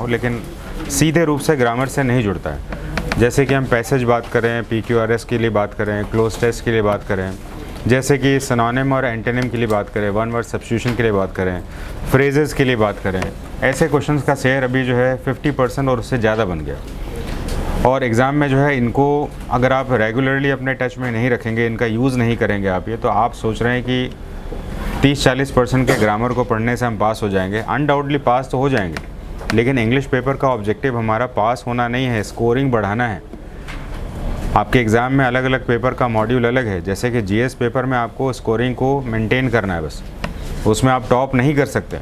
हो, लेकिन सीधे रूप से ग्रामर से नहीं जुड़ता है। जैसे कि हम पैसेज बात करें, PQRS के लिए बात करें, क्लोज टेस्ट के लिए बात करें, जैसे कि सिनोनिम और एंटोनिम के लिए बात करें, वन वर्ड सब्स्टिट्यूशन के लिए बात करें, फ्रेजेस के लिए बात करें, ऐसे क्वेश्चंस का शेयर अभी जो है 50% और उससे ज़्यादा बन गया। और एग्ज़ाम में जो है इनको अगर आप रेगुलरली अपने टच में नहीं रखेंगे, इनका यूज़ नहीं करेंगे आप ये, तो आप सोच रहे हैं कि 30-40% के ग्रामर को पढ़ने से हम पास हो जाएंगे। अनडाउटली पास तो हो जाएंगे, लेकिन इंग्लिश पेपर का ऑब्जेक्टिव हमारा पास होना नहीं है, स्कोरिंग बढ़ाना है। आपके एग्ज़ाम में अलग अलग पेपर का मॉड्यूल अलग है। जैसे कि GS पेपर में आपको स्कोरिंग को मेंटेन करना है, बस उसमें आप टॉप नहीं कर सकते।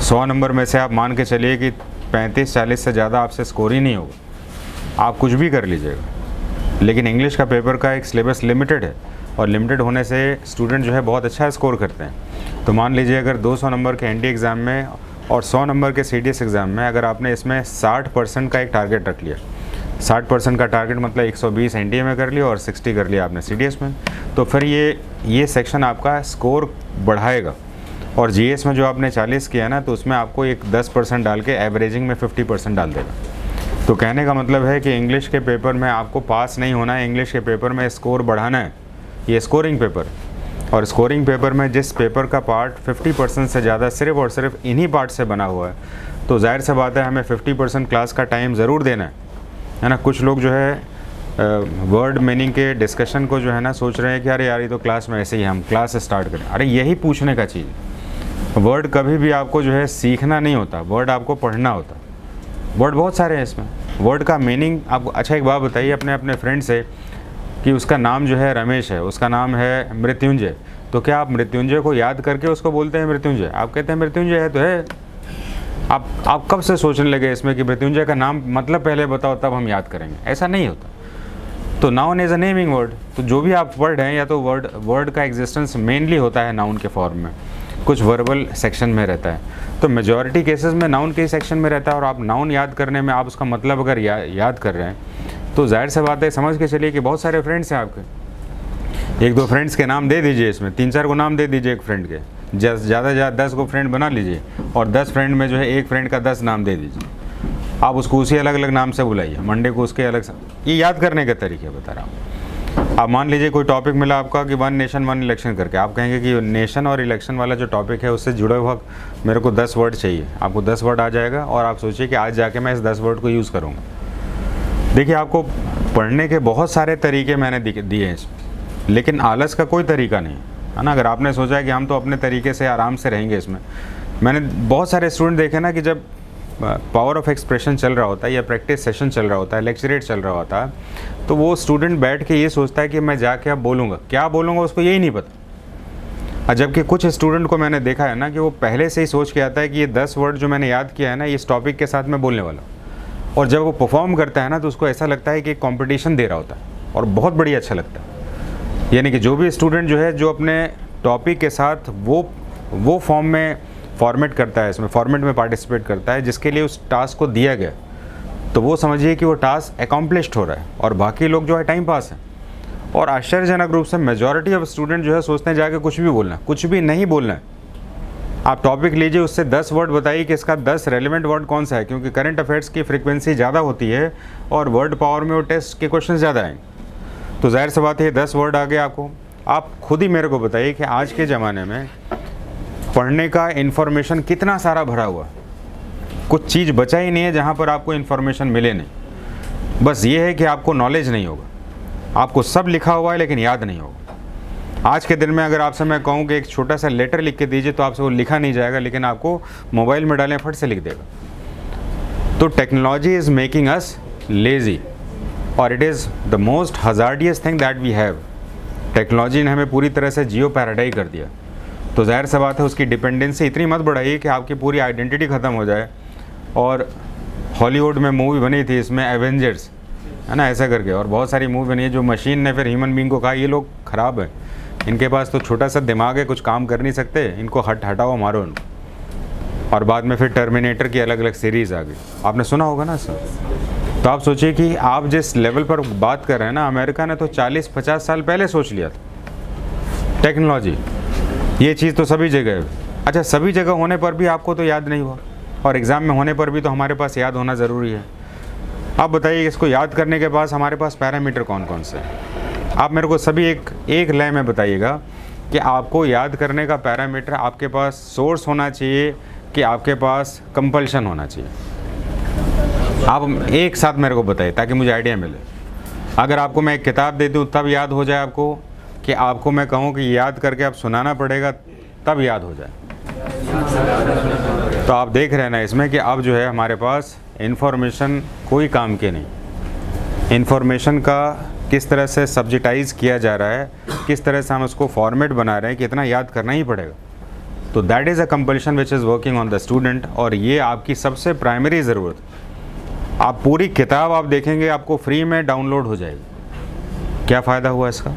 100 नंबर में से आप मान के चलिए कि 35-40 से ज़्यादा आपसे स्कोर ही नहीं होगा, आप कुछ भी कर लीजिएगा। लेकिन इंग्लिश का पेपर का एक सिलेबस लिमिटेड है, और लिमिटेड होने से स्टूडेंट जो है बहुत अच्छा स्कोर करते हैं। तो मान लीजिए अगर 200 नंबर के ND एग्ज़ाम में और 100 नंबर के CDS एग्ज़ाम में अगर आपने इसमें 60% का एक टारगेट रख लिया, 60% का टारगेट मतलब 120 NDA में कर लिया और 60 कर लिया आपने CDS में, तो फिर ये सेक्शन आपका स्कोर बढ़ाएगा। और GS में जो आपने 40 किया ना, तो उसमें आपको एक 10% डाल के एवरेजिंग में 50% डाल देगा। तो कहने का मतलब है कि इंग्लिश के पेपर में आपको पास नहीं होना है, इंग्लिश के पेपर में स्कोर बढ़ाना है। ये स्कोरिंग पेपर, और स्कोरिंग पेपर में जिस पेपर का पार्ट 50% से ज़्यादा सिर्फ और सिर्फ इन्हीं पार्ट से बना हुआ है, तो जाहिर सी बात है हमें 50% क्लास का टाइम ज़रूर देना है ना। कुछ लोग जो है वर्ड मीनिंग के डिस्कशन को जो है ना सोच रहे हैं कि अरे यार ये तो क्लास में ऐसे ही हम क्लास स्टार्ट करें। अरे यही पूछने का चीज़, वर्ड कभी भी आपको जो है सीखना नहीं होता, वर्ड आपको पढ़ना होता। वर्ड बहुत सारे हैं इसमें, वर्ड का मीनिंग आपको। अच्छा एक बात बताइए अपने फ्रेंड से कि उसका नाम जो है रमेश है, उसका नाम है मृत्युंजय, तो क्या आप मृत्युंजय को याद करके उसको बोलते हैं मृत्युंजय? आप कहते हैं मृत्युंजय है तो है। आप कब से सोचने लगे इसमें कि मृत्युंजय का नाम मतलब पहले बताओ तब हम याद करेंगे? ऐसा नहीं होता। तो noun is a naming word. तो जो भी आप वर्ड हैं, या तो वर्ड का एग्जिस्टेंस मेनली होता है नाउन के फॉर्म में, कुछ वर्बल सेक्शन में रहता है। तो मेजॉरिटी केसेस में नाउन के सेक्शन में रहता है, और आप नाउन याद करने में आप उसका मतलब अगर याद कर रहे हैं, तो जाहिर सी बात है समझ के चलिए कि बहुत सारे फ्रेंड्स हैं आपके। 1-2 फ्रेंड्स के नाम दे दीजिए, इसमें 3-4 को नाम दे दीजिए एक फ्रेंड के, ज़्यादा 10 को फ्रेंड बना लीजिए, और 10 फ्रेंड में जो है एक फ्रेंड का 10 नाम दे दीजिए। आप उसको उसी अलग अलग नाम से बुलाइए, मंडे को उसके अलग से। ये याद करने के तरीके बता रहा हूँ। आप मान लीजिए कोई टॉपिक मिला आपका कि 1 नेशन 1 इलेक्शन करके, आप कहेंगे कि नेशन और इलेक्शन वाला जो टॉपिक है उससे जुड़े हुआ मेरे को 10 वर्ड चाहिए। आपको 10 वर्ड आ जाएगा, और आप सोचिए कि आज जाके मैं इस 10 वर्ड को यूज़ करूँगा। देखिए आपको पढ़ने के बहुत सारे तरीके मैंने दिए हैं इसमें, लेकिन आलस का कोई तरीका नहीं है ना। अगर आपने सोचा है कि हम तो अपने तरीके से आराम से रहेंगे इसमें, मैंने बहुत सारे स्टूडेंट देखे ना कि जब पावर ऑफ एक्सप्रेशन चल रहा होता है या प्रैक्टिस सेशन चल रहा होता है, लेक्चरेट चल रहा होता है, तो वो स्टूडेंट बैठ के ये सोचता है कि मैं जाके अब बोलूँगा, क्या बोलूँगा उसको यही नहीं पता। जबकि कुछ स्टूडेंट को मैंने देखा है ना कि वो पहले से ही सोच के आता है कि ये 10 वर्ड जो मैंने याद किया है ना, इस टॉपिक के साथ मैं बोलने वाला हूँ। और जब वो परफॉर्म करता है ना, तो उसको ऐसा लगता है कि कंपटीशन दे रहा होता है, और बहुत बढ़िया अच्छा लगता है। यानी कि जो भी स्टूडेंट जो है जो अपने टॉपिक के साथ वो फॉर्म में फॉर्मेट करता है, इसमें फॉर्मेट में पार्टिसिपेट करता है जिसके लिए उस टास्क को दिया गया, तो वो समझिए कि वो टास्क अकम्प्लिश्ड हो रहा है, और बाकी लोग जो है टाइम पास है। और आश्चर्यजनक रूप से मेजॉरिटी ऑफ स्टूडेंट जो है सोचते हैं जाके कुछ भी बोलना है, कुछ भी नहीं बोलना है। आप टॉपिक लीजिए, उससे 10 वर्ड बताइए कि इसका 10 रेलिवेंट वर्ड कौन सा है, क्योंकि करंट अफेयर्स की फ्रीक्वेंसी ज़्यादा होती है और वर्ड पावर में वो टेस्ट के क्वेश्चन ज़्यादा आएंगे। तो जाहिर सी बात है 10 वर्ड आ गए आपको। आप खुद ही मेरे को बताइए कि आज के ज़माने में पढ़ने का इन्फॉर्मेशन कितना सारा भरा हुआ, कुछ चीज़ बचा ही नहीं है जहाँ पर आपको इन्फॉर्मेशन मिले नहीं। बस ये है कि आपको नॉलेज नहीं होगा, आपको सब लिखा हुआ है लेकिन याद नहीं होगा। आज के दिन में अगर आपसे मैं कहूँ कि एक छोटा सा लेटर लिख के दीजिए, तो आपसे वो लिखा नहीं जाएगा, लेकिन आपको मोबाइल में डालें फट से लिख देगा। तो technology is making us lazy, और it is the most hazardous thing that we have. Technology ने हमें पूरी तरह से जियो पैराडाइज कर दिया। तो जाहिर सी बात है उसकी डिपेंडेंसी इतनी मत बढ़ाइए कि आपकी पूरी आइडेंटिटी ख़त्म हो जाए। और हॉलीवुड में मूवी बनी थी इसमें एवेंजर्स, है ना, ऐसा करके, और बहुत सारी मूवी बनी है जो मशीन ने फिर ह्यूमन बींग को कहा ये लोग ख़राब है, इनके पास तो छोटा सा दिमाग है, कुछ काम कर नहीं सकते, इनको हटाओ मारो इनको। और बाद में फिर टर्मिनेटर की अलग अलग सीरीज़ आ गई, आपने सुना होगा ना सर। तो आप सोचिए कि आप जिस लेवल पर बात कर रहे हैं ना, अमेरिका ने तो 40-50 साल पहले सोच लिया था टेक्नोलॉजी। ये चीज़ तो सभी जगह है। अच्छा, सभी जगह होने पर भी आपको तो याद नहीं हुआ, और एग्ज़ाम में होने पर भी तो हमारे पास याद होना ज़रूरी है। आप बताइए इसको याद करने के पास हमारे पास पैरामीटर कौन कौन से हैं? आप मेरे को सभी एक लय में बताइएगा कि आपको याद करने का पैरामीटर आपके पास सोर्स होना चाहिए कि आपके पास कंपल्शन होना चाहिए। आप एक साथ मेरे को बताइए ताकि मुझे आइडिया मिले। अगर आपको मैं एक किताब दे दूँ तब याद हो जाए आपको, कि आपको मैं कहूँ कि याद करके आप सुनाना पड़ेगा तब याद हो जाए? तो आप देख रहे हैं ना इसमें कि अब जो है हमारे पास इन्फॉर्मेशन कोई काम के नहीं। इन्फॉर्मेशन का किस तरह से सब्जेक्टाइज किया जा रहा है, किस तरह से हम उसको फॉर्मेट बना रहे हैं कि इतना याद करना ही पड़ेगा। तो that is a compulsion which is working on the student, और ये आपकी सबसे प्राइमरी ज़रूरत। आप पूरी किताब आप देखेंगे आपको फ्री में डाउनलोड हो जाएगी। क्या फ़ायदा हुआ इसका?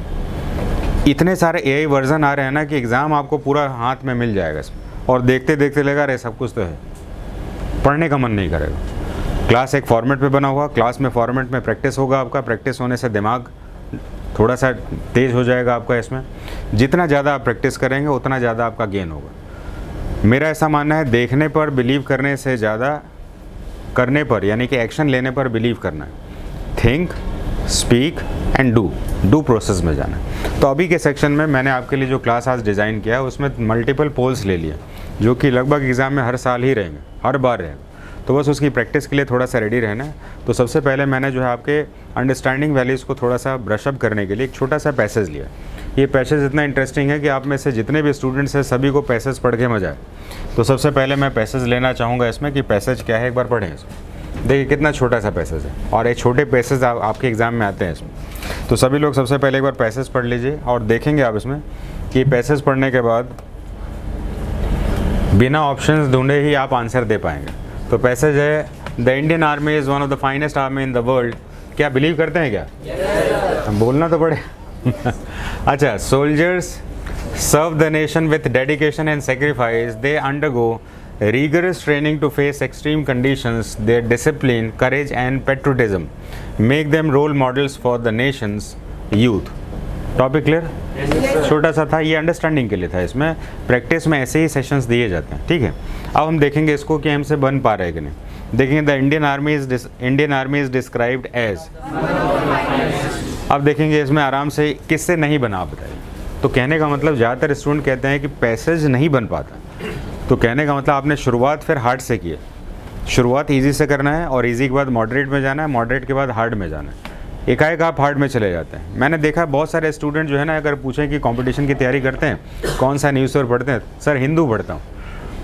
इतने सारे एआई वर्जन आ रहे हैं ना कि एग्ज़ाम आपको पूरा हाथ में मिल जाएगा इसमें, और देखते देखते लगा रहे सब कुछ तो है, पढ़ने का मन नहीं करेगा। क्लास एक फॉर्मेट पे बना हुआ, क्लास में फॉर्मेट में प्रैक्टिस होगा आपका, प्रैक्टिस होने से दिमाग थोड़ा सा तेज़ हो जाएगा आपका। इसमें जितना ज़्यादा आप प्रैक्टिस करेंगे उतना ज़्यादा आपका गेन होगा। मेरा ऐसा मानना है देखने पर बिलीव करने से ज़्यादा करने पर, यानी कि एक्शन लेने पर बिलीव करना है। Think, speak and do process में जाना है। तो अभी के सेक्शन में मैंने आपके लिए जो क्लास आज डिज़ाइन किया है उसमें मल्टीपल पोल्स ले लिए, जो कि लगभग एग्ज़ाम में हर साल ही रहेंगे, हर बार रहेंगे। तो बस उसकी प्रैक्टिस के लिए थोड़ा सा रेडी रहना है। तो सबसे पहले मैंने जो है आपके अंडरस्टैंडिंग वैल्यूज़ को थोड़ा सा ब्रशअप करने के लिए एक छोटा सा पैसेज लिया। ये पैसेज इतना इंटरेस्टिंग है कि आप में से जितने भी स्टूडेंट्स हैं सभी को पैसेज पढ़ के मजा आए। तो सबसे पहले मैं पैसेज लेना चाहूँगा इसमें कि पैसेज क्या है, एक बार पढ़ें इसमें। देखिए कितना छोटा सा पैसेज है, और ये छोटे पैसेज आपके एग्ज़ाम में आते हैं इसमें। तो सभी लोग सबसे पहले एक बार पैसेज पढ़ लीजिए, और देखेंगे आप इसमें कि पैसेज पढ़ने के बाद बिना ऑप्शंस ढूंढे ही आप आंसर दे पाएंगे। तो पैसेज है, the Indian army is one of the finest army in the world. क्या बिलीव करते हैं क्या? हम बोलना तो पड़े। अच्छा, soldiers serve the nation with dedication and sacrifice, they undergo rigorous training to face extreme conditions. Their discipline, courage and patriotism make them role models for the nation's youth. Topic clear? छोटा सा था, ये understanding के लिए था। इसमें practice में ऐसे ही सेशंस दिए जाते हैं, ठीक है। अब हम देखेंगे इसको कि हमसे बन पा रहे हैं कि नहीं। देखेंगे the Indian army is described as. अब देखेंगे इसमें आराम से किससे नहीं बना, बताइए। तो कहने का मतलब ज़्यादातर स्टूडेंट कहते हैं कि पैसेज नहीं बन पाता। तो कहने का मतलब आपने शुरुआत फिर हार्ड से की है। शुरुआत इजी से करना है, और इजी के बाद मॉडरेट में जाना है, मॉडरेट के बाद हार्ड में जाना है। एकाएक आप हार्ड में चले जाते हैं। मैंने देखा बहुत सारे स्टूडेंट जो है ना, अगर पूछें कि कंपटीशन की तैयारी करते हैं कौन सा न्यूज़पेपर पढ़ते हैं, सर हिंदू पढ़ता हूँ।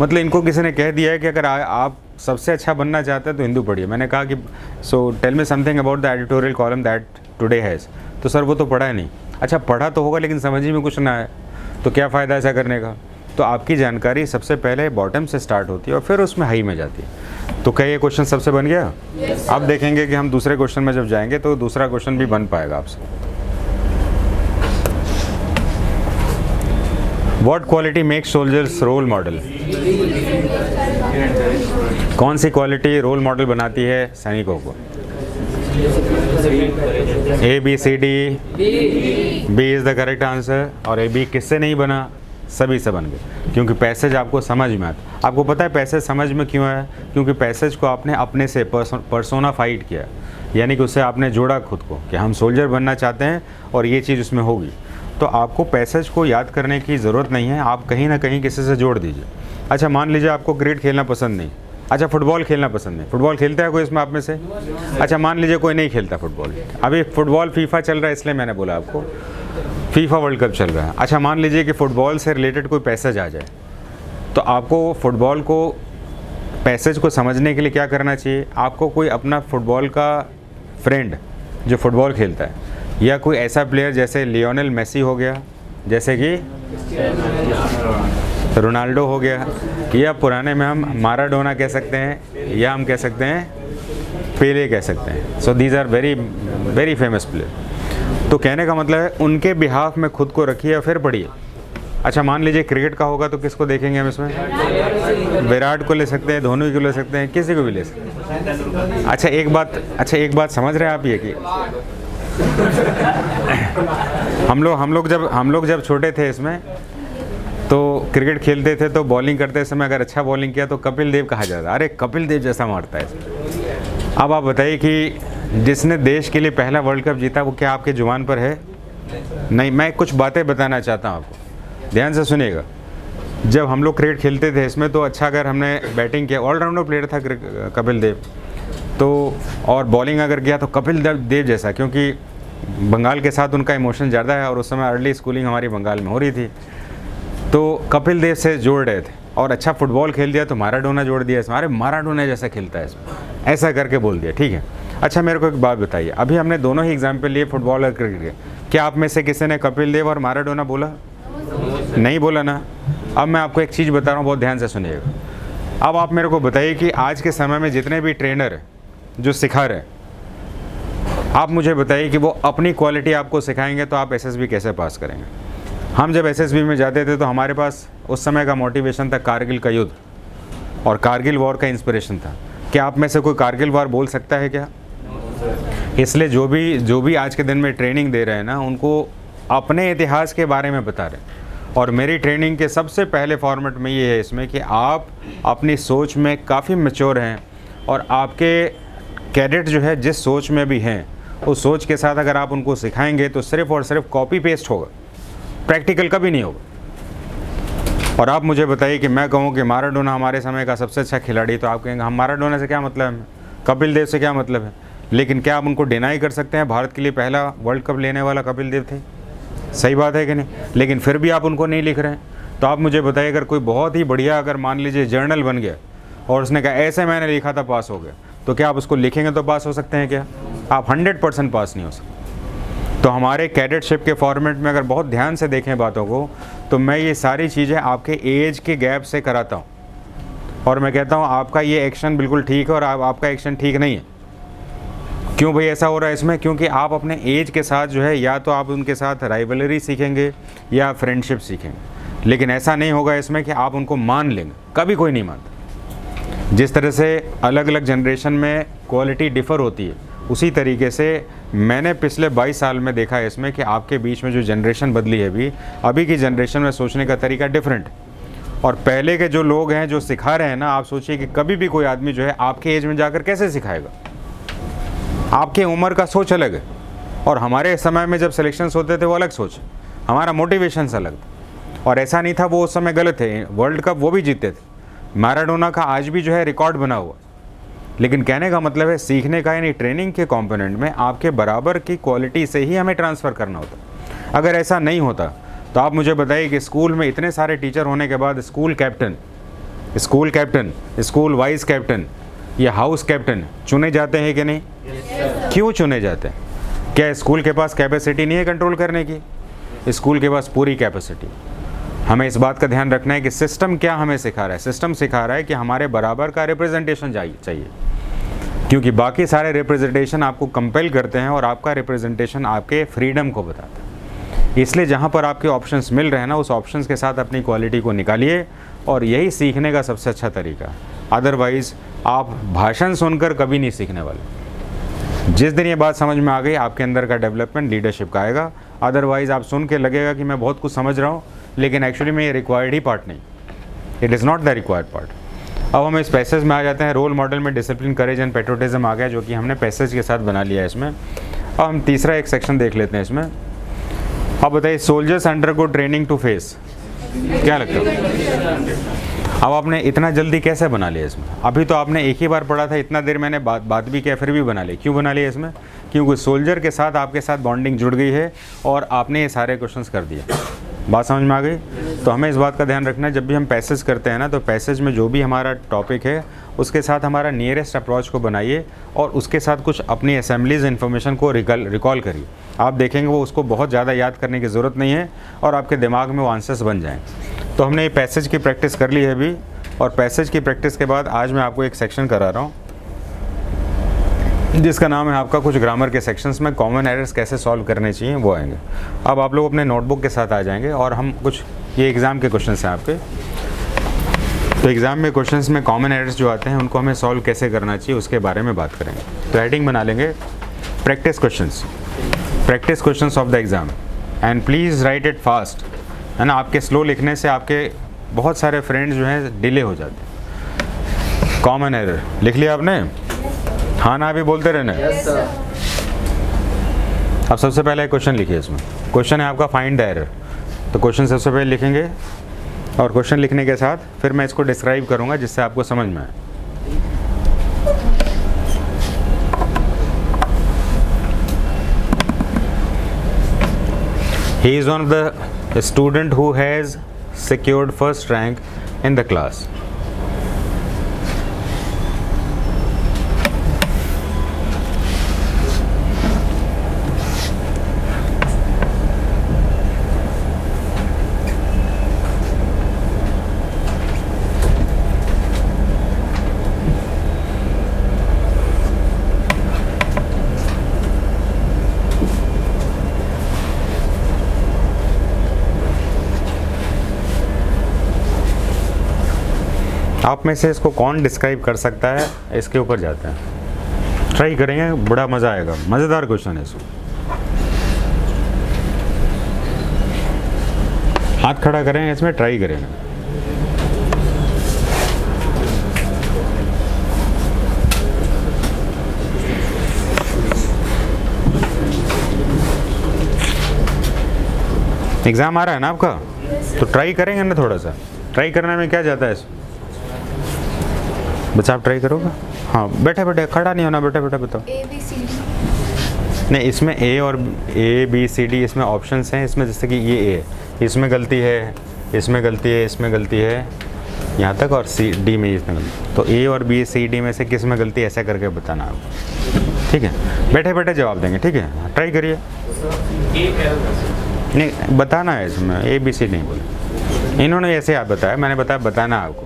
मतलब इनको किसी ने कह दिया है कि अगर आप सबसे अच्छा बनना चाहते हैं तो हिंदू पढ़िए। मैंने कहा कि so tell me something about the editorial column that today has. तो सर वो तो पढ़ा है नहीं। अच्छा, पढ़ा तो होगा लेकिन समझ ही में कुछ ना आए, तो क्या फ़ायदा ऐसा करने का? तो आपकी जानकारी सबसे पहले बॉटम से स्टार्ट होती है और फिर उसमें हाई में जाती है। तो क्या ये क्वेश्चन सबसे बन गया? yes, अब देखेंगे कि हम दूसरे क्वेश्चन में जब जाएंगे तो दूसरा क्वेश्चन भी बन पाएगा आपसे। What quality makes soldiers role model? कौन सी क्वालिटी रोल मॉडल बनाती है सैनिकों को? ABCD, B is the correct answer. और AB किससे नहीं बना? सभी से बन गए, क्योंकि पैसेज आपको समझ में आता। आपको पता है पैसेज समझ में क्यों आया? क्योंकि पैसेज को आपने अपने से पर्सोनाफाइड किया, यानी कि उससे आपने जोड़ा खुद को कि हम सोल्जर बनना चाहते हैं और ये चीज़ उसमें होगी। तो आपको पैसेज को याद करने की ज़रूरत नहीं है, आप कहीं ना कहीं किसी से जोड़ दीजिए। अच्छा, मान लीजिए आपको क्रिकेट खेलना पसंद नहीं, अच्छा फुटबॉल खेलना पसंद है। फुटबॉल खेलता है कोई इसमें आप में से? अच्छा, मान लीजिए कोई नहीं खेलता फुटबॉल। अभी फुटबॉल फीफा चल रहा है इसलिए मैंने बोला आपको, फीफा वर्ल्ड कप चल रहा है। अच्छा, मान लीजिए कि फ़ुटबॉल से रिलेटेड कोई पैसेज आ जाए, तो आपको फुटबॉल को पैसेज को समझने के लिए क्या करना चाहिए? आपको कोई अपना फुटबॉल का फ्रेंड जो फुटबॉल खेलता है, या कोई ऐसा प्लेयर जैसे लियोनेल मेसी हो गया, जैसे कि रोनाल्डो हो गया, या पुराने में हम माराडोना कह सकते हैं, या हम कह सकते हैं पेले कह सकते हैं। So these are very very famous player. तो कहने का मतलब है उनके बिहाफ में खुद को रखिए और फिर पढ़िए। अच्छा, मान लीजिए क्रिकेट का होगा तो किसको देखेंगे हम इसमें? विराट को ले सकते हैं, धोनी को ले सकते हैं, किसी को भी ले सकते हैं। अच्छा, एक बात समझ रहे हैं आप, ये कि हम लोग जब छोटे थे इसमें, तो क्रिकेट खेलते थे तो बॉलिंग करते समय अगर अच्छा बॉलिंग किया तो कपिल देव कहा जाता, अरे कपिल देव जैसा मारता है। अब आप बताइए कि जिसने देश के लिए पहला वर्ल्ड कप जीता वो क्या आपके जुबान पर है? नहीं। मैं कुछ बातें बताना चाहता हूँ आपको, ध्यान से सुनिएगा। जब हम लोग क्रिकेट खेलते थे इसमें तो अच्छा अगर हमने बैटिंग किया, ऑलराउंडर प्लेयर था कपिल देव, तो और बॉलिंग अगर किया तो कपिल देव जैसा, क्योंकि बंगाल के साथ उनका इमोशन ज़्यादा है और उस समय अर्ली स्कूलिंग हमारी बंगाल में हो रही थी, तो कपिल देव से जोड़ रहे थे। और अच्छा फुटबॉल खेल दिया तो माराडोना जोड़ दिया इसमें, अरे माराडोना जैसा खेलता है इसमें, ऐसा करके बोल दिया। ठीक है, अच्छा मेरे को एक बात बताइए, अभी हमने दोनों ही एग्जाम्पल लिए फुटबॉल और क्रिकेट के, क्या आप में से किसी ने कपिल देव और माराडोना बोला? नहीं बोला ना। अब मैं आपको एक चीज़ बता रहा हूँ, बहुत ध्यान से सुनिएगा। अब आप मेरे को बताइए कि आज के समय में जितने भी ट्रेनर हैं जो सिखा रहे हैं, आप मुझे बताइए कि वो अपनी क्वालिटी आपको सिखाएंगे तो आप एसएसबी कैसे पास करेंगे? हम जब एसएसबी में जाते थे तो हमारे पास उस समय का मोटिवेशन था कारगिल का युद्ध और कारगिल वॉर का इंस्पिरेशन था। क्या आप में से कोई कारगिल वॉर बोल सकता है क्या? इसलिए जो भी आज के दिन में ट्रेनिंग दे रहे हैं ना, उनको अपने इतिहास के बारे में बता रहे हैं। और मेरी ट्रेनिंग के सबसे पहले फॉर्मेट में ये है इसमें कि आप अपनी सोच में काफ़ी मैच्योर हैं और आपके कैडेट जो है जिस सोच में भी हैं उस सोच के साथ अगर आप उनको सिखाएंगे तो सिर्फ़ और सिर्फ कॉपी पेस्ट होगा, प्रैक्टिकल कभी नहीं होगा। और आप मुझे बताइए कि मैं कहूँ कि माराडोना हमारे समय का सबसे अच्छा खिलाड़ी, तो आप कहेंगे हम माराडोना से क्या मतलब है, कपिल देव से क्या मतलब है। लेकिन क्या आप उनको डिनाई कर सकते हैं भारत के लिए पहला वर्ल्ड कप लेने वाला कपिल देव थे? सही बात है कि नहीं? लेकिन फिर भी आप उनको नहीं लिख रहे हैं। तो आप मुझे बताइए, अगर कोई बहुत ही बढ़िया अगर मान लीजिए जर्नल बन गया और उसने कहा ऐसे मैंने लिखा था पास हो गया, तो क्या आप उसको लिखेंगे तो पास हो सकते हैं क्या? आप 100% पास नहीं हो सकते। तो हमारे कैडेटशिप के फॉर्मेट में अगर बहुत ध्यान से देखें बातों को, तो मैं ये सारी चीज़ें आपके एज के गैप से कराता हूँ और मैं कहता हूँ आपका ये एक्शन बिल्कुल ठीक है और आपका एक्शन ठीक नहीं है। क्यों भाई ऐसा हो रहा है इसमें? क्योंकि आप अपने एज के साथ जो है या तो आप उनके साथ राइवलरी सीखेंगे या फ्रेंडशिप सीखेंगे, लेकिन ऐसा नहीं होगा इसमें कि आप उनको मान लेंगे, कभी कोई नहीं मानता। जिस तरह से अलग अलग जनरेशन में क्वालिटी डिफ़र होती है, उसी तरीके से मैंने पिछले 22 साल में देखा है इसमें कि आपके बीच में जो जनरेशन बदली है, अभी की जनरेशन में सोचने का तरीका डिफरेंट। और पहले के जो लोग हैं जो सिखा रहे हैं ना, आप सोचिए कि कभी भी कोई आदमी जो है आपके एज में जाकर कैसे सिखाएगा? आपके उम्र का सोच अलग है और हमारे समय में जब सिलेक्शंस होते थे वो अलग सोच, हमारा मोटिवेशंस अलग था। और ऐसा नहीं था वो उस समय गलत थे, वर्ल्ड कप वो भी जीते थे। मैराडोना का आज भी जो है रिकॉर्ड बना हुआ। लेकिन कहने का मतलब है सीखने का यानी ट्रेनिंग के कंपोनेंट में आपके बराबर की क्वालिटी से ही हमें ट्रांसफ़र करना होता। अगर ऐसा नहीं होता तो आप मुझे बताइए कि स्कूल में इतने सारे टीचर होने के बाद school captain, school vice captain या हाउस कैप्टन चुने जाते हैं कि नहीं? क्यों चुने जाते हैं? क्या स्कूल के पास कैपेसिटी नहीं है कंट्रोल करने की? स्कूल के पास पूरी कैपेसिटी। हमें इस बात का ध्यान रखना है कि सिस्टम क्या हमें सिखा रहा है। सिस्टम सिखा रहा है कि हमारे बराबर का रिप्रेजेंटेशन चाहिए, क्योंकि बाकी सारे रिप्रेजेंटेशन आपको कंपेल करते हैं और आपका रिप्रेजेंटेशन आपके फ्रीडम को बताता है। इसलिए जहाँ पर आपके ऑप्शंस मिल रहे हैं ना, उस ऑप्शंस के साथ अपनी क्वालिटी को निकालिए और यही सीखने का सबसे अच्छा तरीका है। अदरवाइज़ आप भाषण सुनकर कभी नहीं सीखने वाले। जिस दिन ये बात समझ में आ गई, आपके अंदर का डेवलपमेंट लीडरशिप का आएगा। अदरवाइज़ आप सुन के लगेगा कि मैं बहुत कुछ समझ रहा हूँ, लेकिन एक्चुअली में ये रिक्वायर्ड ही पार्ट नहीं, it is not the required part. अब हम इस पैसेज में आ जाते हैं। रोल मॉडल में डिसिप्लिन, करेज एंड पेट्रोटिज्म आ गया, जो कि हमने पैसेज के साथ बना लिया है इसमें। अब हम तीसरा एक सेक्शन देख लेते हैं इसमें। अब बताइए, soldiers undergo training to face, क्या लगता है? अब आपने इतना जल्दी कैसे बना लिया इसमें? अभी तो आपने एक ही बार पढ़ा था, इतना देर मैंने बात भी किया, फिर भी बना लिया। क्यों बना लिया इसमें? क्योंकि सोल्जर के साथ आपके साथ बॉन्डिंग जुड़ गई है और आपने ये सारे क्वेश्चंस कर दिए। बात समझ में आ गई? तो हमें इस बात का ध्यान रखना है, जब भी हम पैसेज करते हैं ना, तो पैसेज में जो भी हमारा टॉपिक है उसके साथ हमारा नियरेस्ट अप्रोच को बनाइए और उसके साथ कुछ अपनी असेंबलीज इन्फॉर्मेशन को रिकॉल करिए। आप देखेंगे वो उसको बहुत ज़्यादा याद करने की ज़रूरत नहीं है और आपके दिमाग में वो आंसर्स बन जाएँ। तो हमने ये पैसेज की प्रैक्टिस कर ली है अभी, और पैसेज की प्रैक्टिस के बाद आज मैं आपको एक सेक्शन करा रहा हूँ जिसका नाम है आपका कुछ ग्रामर के सेक्शंस में कॉमन एरर्स कैसे सॉल्व करने चाहिए, वो आएंगे। अब आप लोग अपने नोटबुक के साथ आ जाएंगे और हम कुछ ये एग्ज़ाम के क्वेश्चंस हैं आपके। तो एग्ज़ाम में क्वेश्चंस में कॉमन एरर्स जो आते हैं उनको हमें सॉल्व कैसे करना चाहिए उसके बारे में बात करेंगे। तो हेडिंग बना लेंगे practice questions of the exam, and please write it fast, है ना। आपके स्लो लिखने से आपके बहुत सारे फ्रेंड्स जो हैं डिले हो जाते हैं। कॉमन एरर लिख लिया आपने? हाँ ना भी बोलते रहना। अब सबसे पहले क्वेश्चन लिखिए। इसमें क्वेश्चन है आपका फाइंड द एरर, तो क्वेश्चन सबसे पहले लिखेंगे और क्वेश्चन लिखने के साथ फिर मैं इसको डिस्क्राइब करूंगा जिससे आपको समझ में आए। He is one of the student who has secured first rank in the class. आप में से इसको कौन डिस्क्राइब कर सकता है, इसके ऊपर जाते हैं। ट्राई करेंगे, बड़ा मज़ा आएगा, मज़ेदार क्वेश्चन है इसको। हाथ खड़ा करेंगे, इसमें ट्राई करेंगे। एग्ज़ाम आ रहा है ना आपका, तो ट्राई करेंगे ना। थोड़ा सा ट्राई करने में क्या जाता है बच्चा? आप ट्राई करोगे? हाँ, बैठे बैठे, खड़ा नहीं होना, बैठे बैठे बताओ। नहीं, इसमें ए और ए बी सी डी इसमें ऑप्शंस हैं। इसमें जैसे कि ये ए, इसमें गलती है, इसमें गलती है, इसमें गलती है, यहाँ तक, और सी डी में इसमें गलती। तो ए और बी सी डी में से किस में गलती, ऐसा करके बताना आपको। ठीक है, बैठे बैठे जवाब देंगे। ठीक है, ट्राई करिए। नहीं, बताना है इसमें, ए बी सी नहीं बोले इन्होंने, ऐसे आप बताया, मैंने बताया बताना आपको।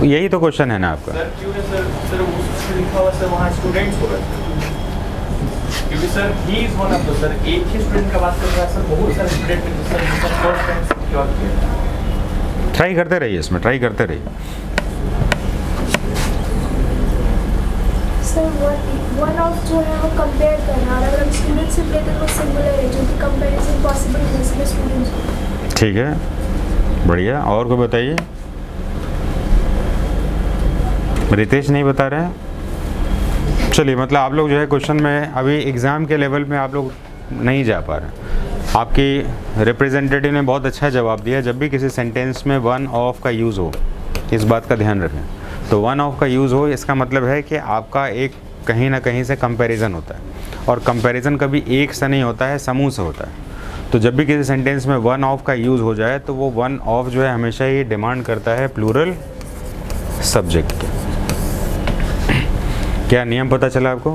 यही तो क्वेश्चन है ना आपका। सर क्यों है सर? सर वो लिखा हुआ सर वहाँ स्टूडेंट्स होगा, क्योंकि sir he is one of the, sir एक ही स्टूडेंट का बात कर रहा है सर, बहुत सारे स्टूडेंट हैं सर, फर्स्ट टाइम सिक्योर किया। ट्राई करते रहिए, इसमें ट्राई करते रहिए। सर वन ऑफ जो है वो कंपेयर करना, और अगर हम स्टूडेंट से लेते हैं तो सिंगुलर है, जो कि कंपैरिजन पॉसिबल है इसमें स्टूडेंट्स। ठीक है, बढ़िया। और को बताइए। रितेश नहीं बता रहे हैं? चलिए, मतलब आप लोग जो है क्वेश्चन में अभी एग्ज़ाम के लेवल में आप लोग नहीं जा पा रहे। आपकी रिप्रेजेंटेटिव ने बहुत अच्छा जवाब दिया। जब भी किसी सेंटेंस में वन ऑफ का यूज़ हो, इस बात का ध्यान रखें। तो वन ऑफ का यूज़ हो, इसका मतलब है कि आपका एक कहीं ना कहीं से कंपैरिजन होता है, और कंपैरिजन कभी एक से नहीं होता है, समूह से होता है। तो जब भी किसी सेंटेंस में वन ऑफ का यूज़ हो जाए, तो वो वन ऑफ जो है हमेशा ये डिमांड करता है प्लूरल सब्जेक्ट के। क्या नियम पता चला आपको?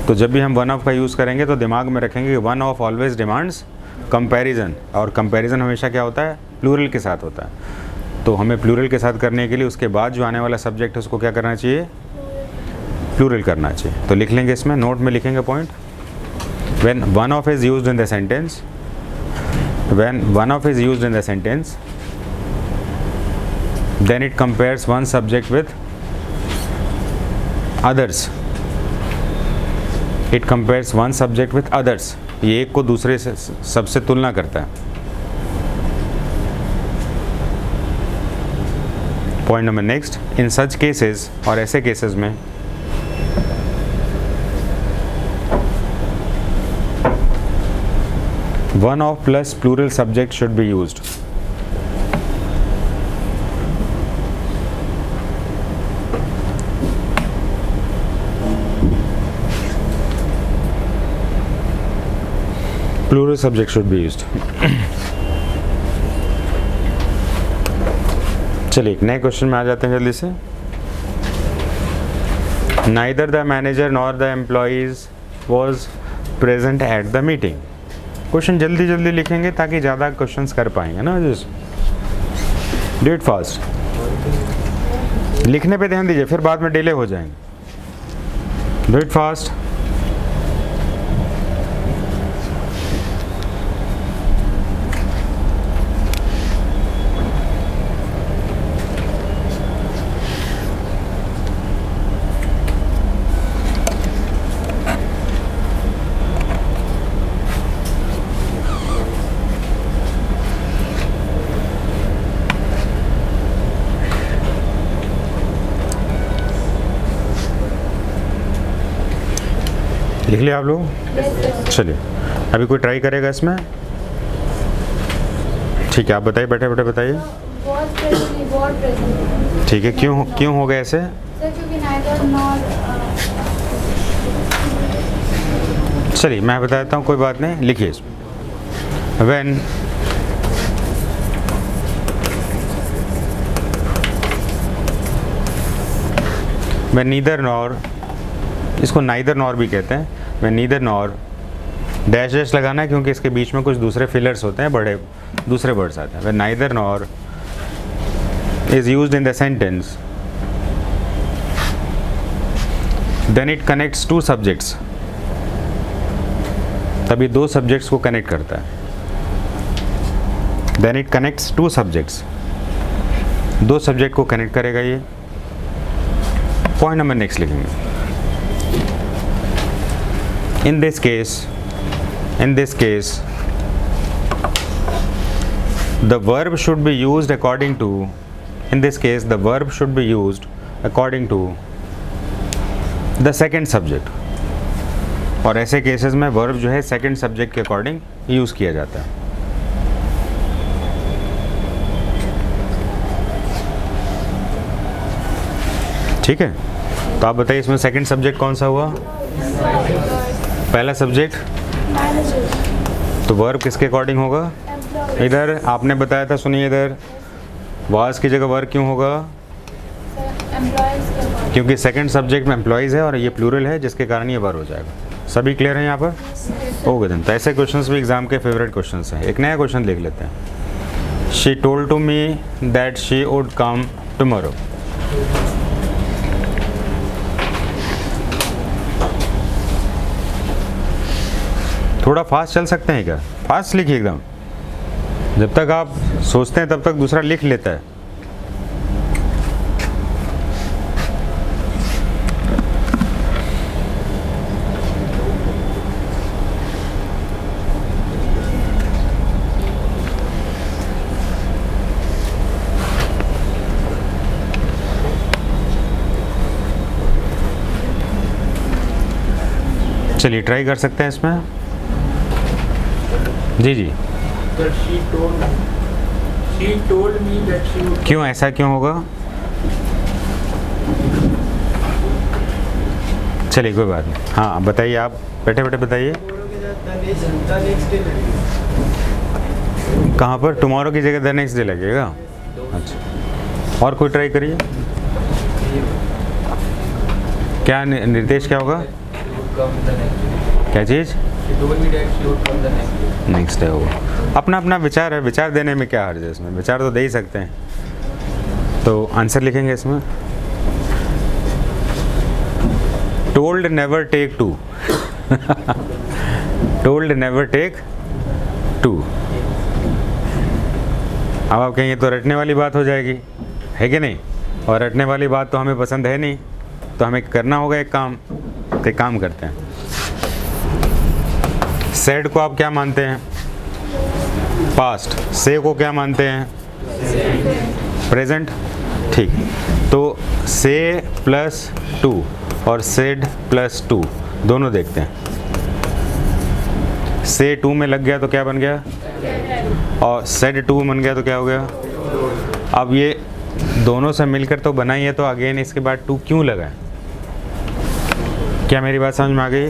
तो जब भी हम वन ऑफ का यूज़ करेंगे तो दिमाग में रखेंगे कि one of always demands comparison, और कंपैरिजन हमेशा क्या होता है? प्लूरल के साथ होता है। तो हमें प्लूरल के साथ करने के लिए उसके बाद जो आने वाला सब्जेक्ट है उसको क्या करना चाहिए? प्लूरल करना चाहिए। तो लिख लेंगे, इसमें नोट में लिखेंगे point. When one of is used in the sentence, when one of is used in the sentence, then it compares one subject with others. It compares one subject with others. ये एक को दूसरे से सबसे तुलना करता है। Point number next, in such cases, और ऐसे केसेस में one of plus plural subject should be used. Plural subject should be used. चलिए, एक नए क्वेश्चन में आ जाते हैं जल्दी से। Neither the manager nor the employees was present at the meeting. Question जल्दी जल्दी लिखेंगे ताकि ज़्यादा क्वेश्चंस कर पाएंगे ना। Just do it fast. लिखने पे ध्यान दीजिए, फिर बाद में डिले हो जाएंगे। Do it fast. लिख लिया आप लोग? चलिए अभी कोई ट्राई करेगा इसमें? ठीक है, आप बताइए, बैठे बैठे बताइए। was present, was present. ठीक है, क्यों हो गया ऐसे? सर क्योंकि neither nor चलिए मैं बता देता हूँ, कोई बात नहीं, लिखिए इसमें। when neither nor, इसको neither nor भी कहते हैं, when neither nor dash dash लगाना है क्योंकि इसके बीच में कुछ दूसरे फिलर्स होते हैं, बड़े दूसरे वर्ड्स आते हैं। when neither nor is used in the sentence then it connects two subjects, तभी दो सब्जेक्ट्स को कनेक्ट करता है। then it connects two subjects, दो सब्जेक्ट को कनेक्ट करेगा ये। पॉइंट नंबर नेक्स्ट लिखेंगे। in this case the verb should be used according to, in this case the verb should be used according to the second subject, और ऐसे cases में verb जो है सेकंड सब्जेक्ट के according use किया जाता है। ठीक है, तो आप बताइए इसमें सेकंड सब्जेक्ट कौन सा हुआ? पहला सब्जेक्ट, manager, तो वर्ब किसके अकॉर्डिंग होगा? employee, इधर आपने बताया था, सुनिए इधर, वाज की जगह वर्ब क्यों होगा? employees के बाद क्योंकि सेकंड सब्जेक्ट में एम्प्लॉयज़ है और ये प्लूरल है, जिसके कारण ये वर्ब हो जाएगा। सभी क्लियर हैं यहाँ पर? ओके देन, तो ऐसे क्वेश्चंस भी एग्जाम के फेवरेट क्वेश्चंस हैं। एक नया क्वेश्चन लिख लेते हैं। She told to me that she would come tomorrow. थोड़ा फास्ट चल सकते हैं क्या? फास्ट लिखिए एकदम, जब तक आप सोचते हैं तब तक दूसरा लिख लेता है। चलिए ट्राई कर सकते हैं इसमें। जी जी, Sir, she told me that she would. क्यों, ऐसा क्यों होगा? चलिए कोई बात नहीं, हाँ बताइए, आप बैठे बैठे बताइए। कहाँ पर? टुमारो की जगह द नेक्स्ट डे लगेगा। अच्छा, और कोई ट्राई करिए। क्या निर्देश क्या होगा? क्या चीज़? नेक्स्ट डे होगा। अपना अपना विचार है, विचार देने में क्या हर्ज है इसमें? विचार तो दे ही सकते हैं। तो आंसर लिखेंगे इसमें, told never take to. Told never take to. अब आप कहेंगे तो रटने वाली बात हो जाएगी, है कि नहीं? और रटने वाली बात तो हमें पसंद है नहीं, तो हमें करना होगा एक काम। तो एक काम करते हैं, सेड को आप क्या मानते हैं? पास्ट। से को क्या मानते हैं? प्रेजेंट। ठीक, तो से प्लस टू और सेड प्लस टू दोनों देखते हैं। से टू में लग गया तो क्या बन गया? और सेड टू बन गया तो क्या हो गया? अब ये दोनों से मिलकर तो बना ही है, तो अगेन इसके बाद टू क्यों लगा है? क्या मेरी बात समझ में आ गई?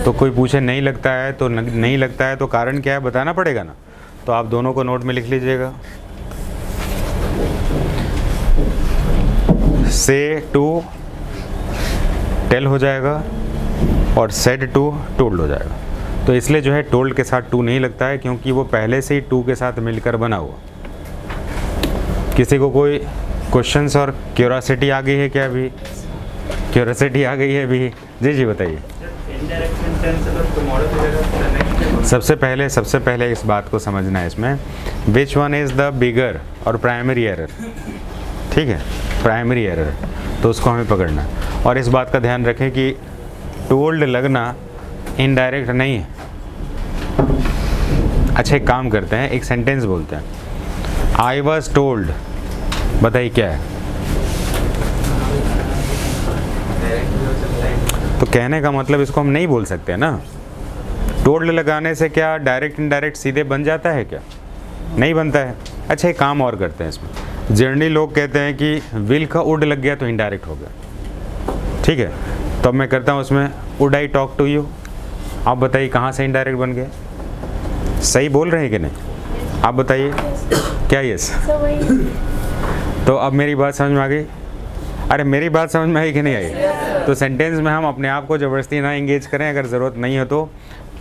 तो कोई पूछे नहीं लगता है तो नहीं लगता है, तो कारण क्या है बताना पड़ेगा ना। तो आप दोनों को नोट में लिख लीजिएगा। से टू टेल हो जाएगा और सेड टू टोल्ड हो जाएगा। तो इसलिए जो है टोल्ड के साथ टू नहीं लगता है, क्योंकि वो पहले से ही टू के साथ मिलकर बना हुआ। किसी को कोई क्वेश्चंस और क्यूरोसिटी आ गई है क्या? अभी क्यूरोसिटी आ गई है अभी? जी जी बताइए। सबसे पहले इस बात को समझना है इसमें, which one is the bigger और प्राइमरी एरर। ठीक है, प्राइमरी एरर, तो उसको हमें पकड़ना। और इस बात का ध्यान रखें कि टोल्ड लगना इनडायरेक्ट नहीं है। अच्छा एक काम करते हैं, एक सेंटेंस बोलते हैं, आई वॉज टोल्ड। बताइए क्या है? तो कहने का मतलब इसको हम नहीं बोल सकते ना। टोल्ड लगाने से क्या डायरेक्ट इनडायरेक्ट सीधे बन जाता है क्या? नहीं बनता है। अच्छा एक काम और करते हैं इसमें। जनरली लोग कहते हैं कि विल का वुड लग गया तो इनडायरेक्ट हो गया, ठीक है। तो अब मैं करता हूँ उसमें would I talk to you. आप बताइए कहाँ से इनडायरेक्ट बन गया? सही बोल रहे हैं कि नहीं? आप बताइए क्या यस? तो अब मेरी बात समझ में आ गई? अरे मेरी बात समझ में आई कि नहीं आई? तो सेंटेंस में हम अपने आप को ज़बरदस्ती ना इंगेज करें, अगर ज़रूरत नहीं हो तो।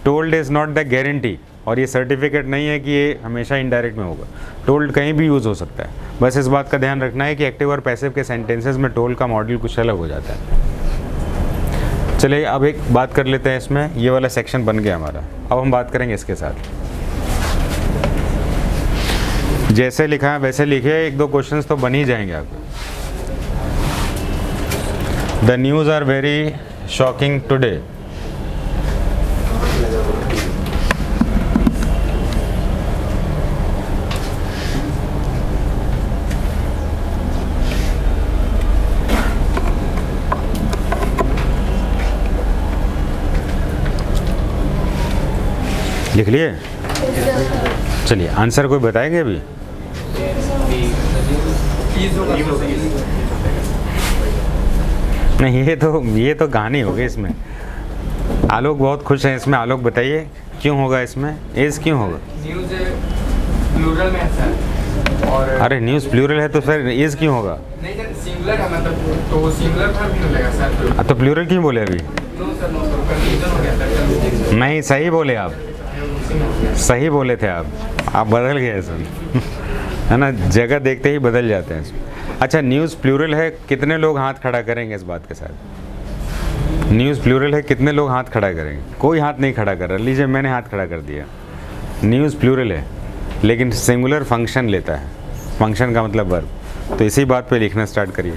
Told is not the guarantee, और ये सर्टिफिकेट नहीं है कि ये हमेशा इनडायरेक्ट में होगा। टोल्ड कहीं भी यूज़ हो सकता है। बस इस बात का ध्यान रखना है कि एक्टिव और पैसिव के सेंटेंसेस में टोल्ड का मॉडल कुछ अलग हो जाता है। चलिए अब एक बात कर लेते हैं इसमें। ये वाला सेक्शन बन गया हमारा। अब हम बात करेंगे इसके साथ। जैसे लिखा है वैसे लिखिए, एक दो क्वेश्चंस तो बन ही जाएंगे आपके। The news are very shocking today. लिख लिए? चलिए आंसर कोई बताएंगे अभी? नहीं, ये तो कहानी हो गई इसमें। आलोक बहुत खुश है इसमें। आलोक बताइए क्यों होगा इसमें? एज क्यों होगा? न्यूज़ प्लूरल में है सर। और अरे न्यूज़ प्लूरल है तो सर एज क्यों होगा? नहीं सर, सिंगुलर है मतलब, तो सिंगुलर पर भी मिलेगा सर। तो प्लूरल क्यों बोले अभी? नो सर, कंफ्यूजन हो गया सर। नहीं, सही बोले आप, सही बोले थे आप बदल गए सर। है ना, जगह देखते ही बदल जाते हैं। अच्छा न्यूज़ प्लूरल है, कितने लोग हाथ खड़ा करेंगे इस बात के साथ? न्यूज़ प्लूरल है, कितने लोग हाथ खड़ा करेंगे? कोई हाथ नहीं खड़ा कर रहा। लीजिए मैंने हाथ खड़ा कर दिया। न्यूज़ प्लूरल है लेकिन सिंगुलर फंक्शन लेता है। फंक्शन का मतलब वर्ब। तो इसी बात पे लिखना स्टार्ट करिए,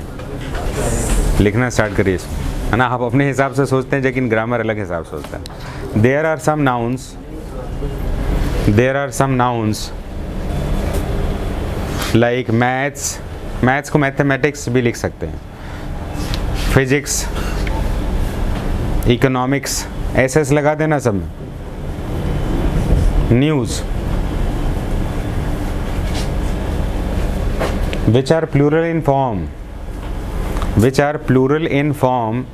लिखना स्टार्ट करिए इसमें, है ना। आप अपने हिसाब से सोचते हैं लेकिन ग्रामर अलग हिसाब से सोचता है। There are some nouns like maths को मैथमेटिक्स भी लिख सकते हैं, फिजिक्स, इकोनॉमिक्स, एस लगा देना सब में। News which are plural in form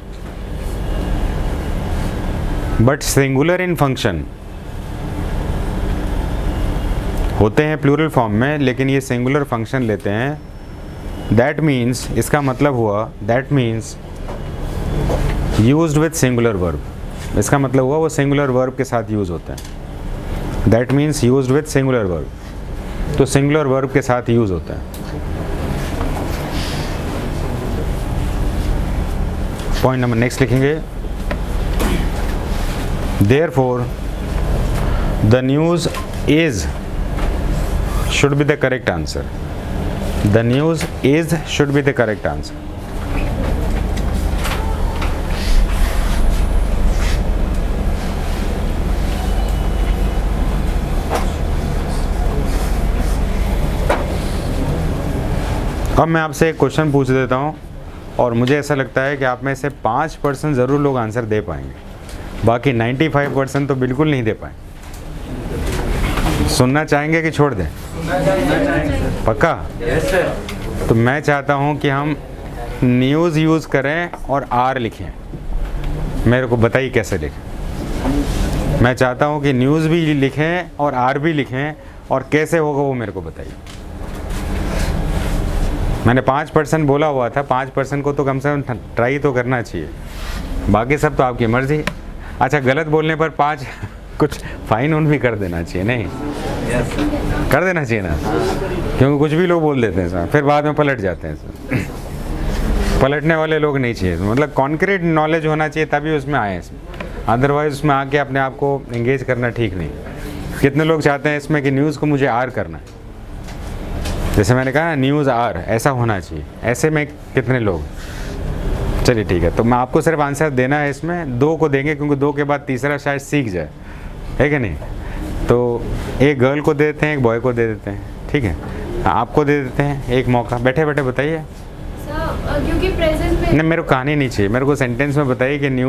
but singular in function। होते हैं प्लूरल फॉर्म में लेकिन ये सिंगुलर फंक्शन लेते हैं। दैट मीन्स, इसका मतलब हुआ that means used with singular verb. इसका मतलब हुआ वो सिंगुलर वर्ब के साथ यूज़ होते हैं। That means used with singular verb, तो सिंगुलर वर्ब के साथ यूज़ होता है। पॉइंट नंबर नेक्स्ट लिखेंगे। Therefore the news is should be the correct answer। The news is should be the correct answer। अब मैं आपसे एक क्वेश्चन पूछ देता हूँ और मुझे ऐसा लगता है कि आप में से 5% ज़रूर लोग आंसर दे पाएंगे, बाकी 95% तो बिल्कुल नहीं दे पाए। सुनना चाहेंगे कि छोड़ दें? पक्का? Yes sir. तो मैं चाहता हूं कि हम न्यूज़ यूज़ करें और आर लिखें। मेरे को बताइए कैसे लिखें। मैं चाहता हूं कि न्यूज़ भी लिखें और आर भी लिखें, और कैसे होगा वो मेरे को बताइए। मैंने 5% बोला हुआ था, 5% को तो कम से कम ट्राई तो करना चाहिए, बाकी सब तो आपकी मर्ज़ी। अच्छा गलत बोलने पर 5 कुछ फाइन उन भी कर देना चाहिए, नहीं कर देना चाहिए ना, क्योंकि कुछ भी लोग बोल देते हैं सर, फिर बाद में पलट जाते हैं सर। पलटने वाले लोग नहीं चाहिए, मतलब कॉन्क्रीट नॉलेज होना चाहिए तभी उसमें आए इसमें, अदरवाइज उसमें आके अपने आप को एंगेज करना ठीक नहीं। कितने लोग चाहते हैं इसमें कि न्यूज़ को मुझे आर करना है, जैसे मैंने कहा न्यूज़ आर ऐसा होना चाहिए, ऐसे में कितने लोग? चलिए ठीक है, तो मैं आपको सिर्फ आंसर देना है इसमें, 2 को देंगे क्योंकि 2 के बाद तीसरा शायद सीख जाए, है कि नहीं। तो एक गर्ल को दे देते हैं, एक बॉय को दे देते हैं, ठीक है। आपको दे देते हैं एक मौका, बैठे बैठे बताइए। क्योंकि प्रेजेंट में नहीं, मेरे को कहानी नहीं चाहिए, मेरे को सेंटेंस में बताइए कि न्यूज़